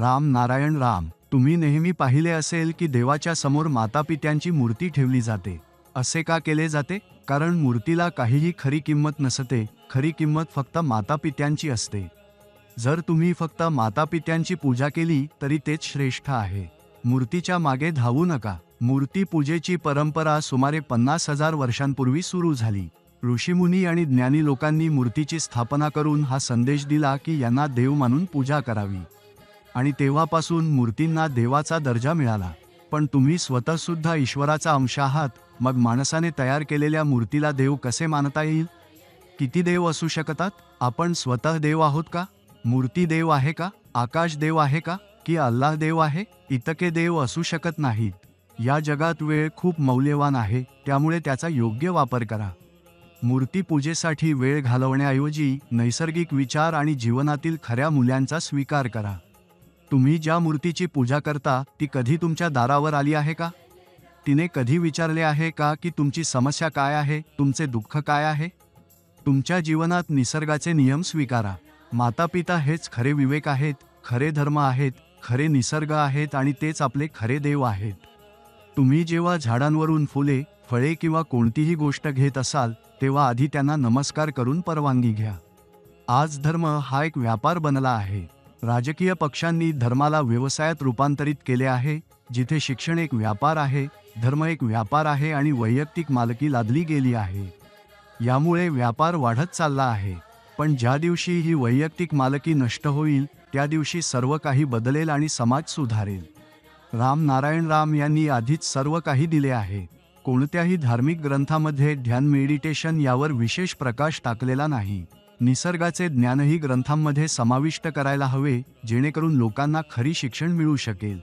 राम नारायण राम. तुम्ही नेहमी पाहिले असेल की देवाच्या समोर मातापित्यांची मूर्ती ठेवली जाते. असे का केले जाते? कारण मूर्तीला काहीही खरी किंमत नसते. खरी किंमत फक्त मातापित्यांची असते. जर तुम्ही फक्त मातापित्यांची पूजा केली तरी तेच श्रेष्ठ आहे. मूर्तीच्या मागे धावू नका. मूर्ती पूजेची परंपरा सुमारे 50,000 वर्षांपूर्वी सुरू झाली. ऋषीमुनी आणि ज्ञानी लोकांनी मूर्तीची स्थापना करून हा संदेश दिला की यांना देव मानून पूजा करावी. आणि तेव्हापासून मूर्तींना देवाचा दर्जा मिळाला. पण तुम्ही स्वतःसुद्धा ईश्वराचा अंश आहात, मग माणसाने तयार केलेल्या मूर्तीला देव कसे मानता येईल? किती देव असू शकतात? आपण स्वतः देव आहोत का? मूर्ती देव आहे का? आकाश देव आहे का? की अल्लाह देव आहे? इतके देव असू शकत नाहीत. या जगात वेळ खूप मौल्यवान आहे, त्यामुळे त्याचा योग्य वापर करा. मूर्तीपूजेसाठी वेळ घालवण्याऐवजी नैसर्गिक विचार आणि जीवनातील खऱ्या मूल्यांचा स्वीकार करा. तुम्ही ज्या मूर्तीची पूजा करता ती कधी तुमच्या दारावर आली आहे का? तिने कधी विचारले आहे का की तुमची समस्या काय आहे, तुमचे दुःख काय आहे? तुमच्या जीवनात निसर्गाचे नियम स्वीकारा. मातापिता हेच खरे विवेक आहेत, खरे धर्म आहेत, खरे निसर्ग आहेत आणि तेच आपले खरे देव आहेत. तुम्ही जेव्हा झाडांवरून फुले, फळे किंवा कोणतीही गोष्ट घेत असाल तेव्हा आधी त्यांना नमस्कार करून परवानगी घ्या. आज धर्म हा एक व्यापार बनला आहे. राजकीय पक्षांनी धर्माला व्यवसायात रूपांतरित केले आहे. जिथे शिक्षण एक व्यापार आहे, धर्म एक व्यापार आहे आणि वैयक्तिक मालकी लादली गेली आहे. यामुळे व्यापार वाढत चालला आहे. पण ज्या दिवशी ही वैयक्तिक मालकी नष्ट होईल त्या दिवशी सर्व काही बदलेल आणि समाज सुधारेल. राम नारायण राम यांनी आधीच सर्व काही दिले आहे. कोणत्याही धार्मिक ग्रंथामध्ये ध्यान मेडिटेशन यावर विशेष प्रकाश टाकलेला नाही. निसर्गाचे ज्ञानही ग्रंथांमध्ये समाविष्ट करायला हवे, जेणेकरून लोकांना खरी शिक्षण मिळू शकेल.